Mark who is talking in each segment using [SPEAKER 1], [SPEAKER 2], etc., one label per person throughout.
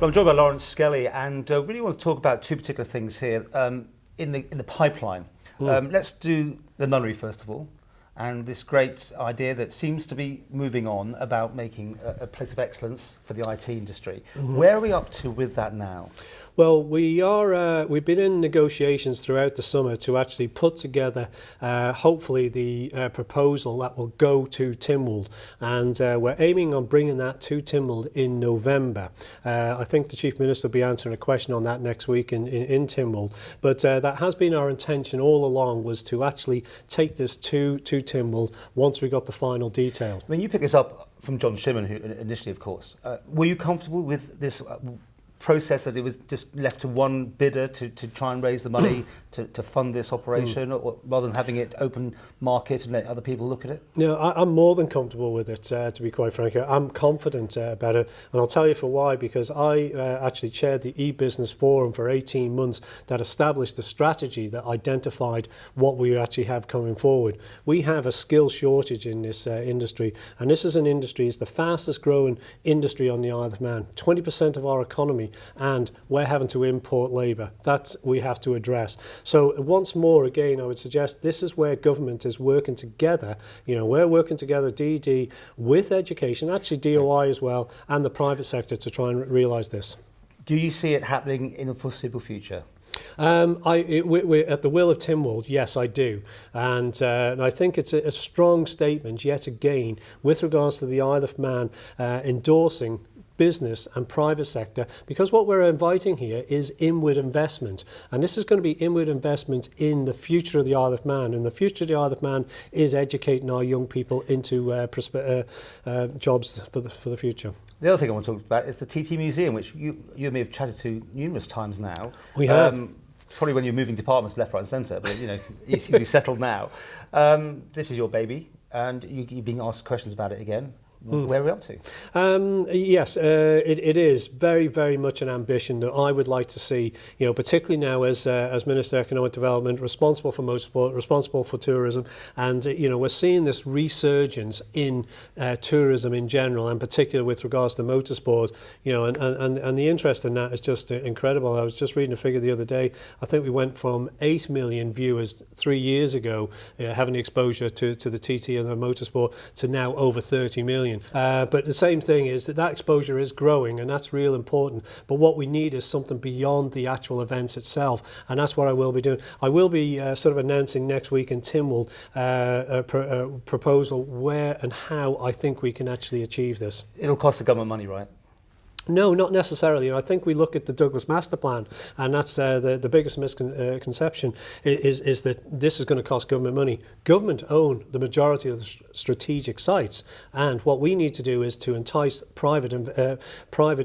[SPEAKER 1] Well, I'm joined by Laurence Skelly, and really want to talk about two particular things here in the pipeline. Let's do the Nunnery first of all, and this great idea that seems to be moving on about making a place of excellence for the IT industry. Where are we up to with that now?
[SPEAKER 2] Well, we've been in negotiations throughout the summer to actually put together, hopefully, the proposal that will go to Tynwald, and we're aiming on bringing that to Tynwald in November. I think the Chief Minister will be answering a question on that next week in Tynwald, but that has been our intention all along, was to actually take this to Tynwald once we got the final details.
[SPEAKER 1] I mean, you picked this up from John Shimon, who initially, of course. Were you comfortable with this process, that it was just left to one bidder to try and raise the money to fund this operation, or rather than having it open market and let other people look at it?
[SPEAKER 2] No, I'm more than comfortable with it, to be quite frank. I'm confident about it, and I'll tell you for why, because I actually chaired the e-business forum for 18 months that established the strategy that identified what we actually have coming forward. We have a skill shortage in this industry, and this is an industry, it's the fastest growing industry on the Isle of Man, 20% of our economy, and we're having to import labour. That we have to address. So once more, again, I would suggest this is where government is working together. You know, we're working together, DED, with education, actually DOI as well, and the private sector to try and realise this.
[SPEAKER 1] Do you see it happening in the foreseeable future?
[SPEAKER 2] We're at the will of Tynwald, yes, I do. And I think it's a strong statement, yet again, with regards to the Isle of Man endorsing business and private sector, because what we're inviting here is inward investment, and this is going to be inward investment in the future of the Isle of Man, and the future of the Isle of Man is educating our young people into jobs for the future.
[SPEAKER 1] The other thing I want to talk about is the TT Museum, which you and me have chatted to numerous times now.
[SPEAKER 2] We have.
[SPEAKER 1] Probably when you're moving departments left, right and centre, but you know, you seem to be settled now. This is your baby, and you're being asked questions about it again. Where are we up to?
[SPEAKER 2] Yes, it is very, very much an ambition that I would like to see, you know, particularly now as Minister of Economic Development, responsible for motorsport, responsible for tourism, and you know, we're seeing this resurgence in tourism in general, and particularly with regards to motorsport, you know, and the interest in that is just incredible. I was just reading a figure the other day. I think we went from 8 million viewers 3 years ago having the exposure to the TT and the motorsport to now over 30 million. But the same thing is that exposure is growing, and that's real important. But what we need is something beyond the actual events itself, and that's what I will be doing. I will be sort of announcing next week in Tynwald a proposal where and how I think we can actually achieve this.
[SPEAKER 1] It'll cost the government money, right?
[SPEAKER 2] No, not necessarily. I think we look at the Douglas Master Plan, and that's the biggest misconception is that this is going to cost government money. Government own the majority of the strategic sites, and what we need to do is to entice private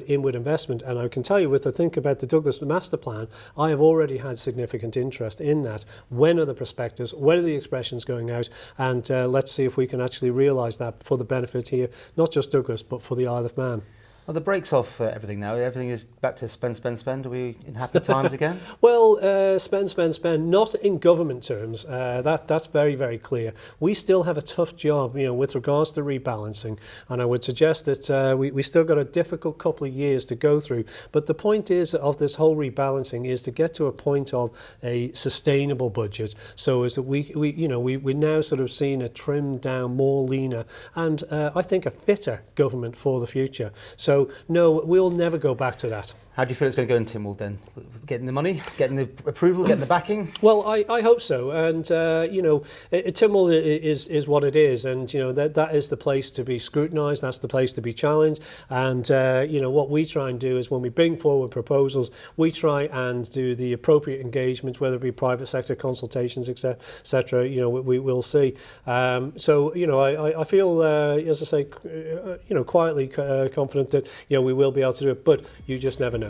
[SPEAKER 2] inward investment. And I can tell you, with I think about the Douglas Master Plan, I have already had significant interest in that. When are the prospectus? When are the expressions going out? And let's see if we can actually realise that for the benefit here, not just Douglas, but for the Isle of Man.
[SPEAKER 1] Well, the break's off everything now. Everything is back to spend, spend, spend. Are we in happy times again?
[SPEAKER 2] Well, spend, spend, spend. Not in government terms. That's very, very clear. We still have a tough job, you know, with regards to rebalancing. And I would suggest that we still got a difficult couple of years to go through. But the point is of this whole rebalancing is to get to a point of a sustainable budget. So is that we're now sort of seeing a trimmed down, more leaner, and I think a fitter government for the future. So no, we'll never go back to that.
[SPEAKER 1] How do you feel it's going to go in Tynwald then? Getting the money, getting the approval, getting the backing?
[SPEAKER 2] Well, I hope so. And, you know, Tynwald is what it is. And, you know, that is the place to be scrutinised. That's the place to be challenged. And, you know, what we try and do is when we bring forward proposals, we try and do the appropriate engagement, whether it be private sector consultations, etc. You know, we will see. So, you know, I feel, as I say, you know, quietly confident that, you know, we will be able to do it. But you just never know.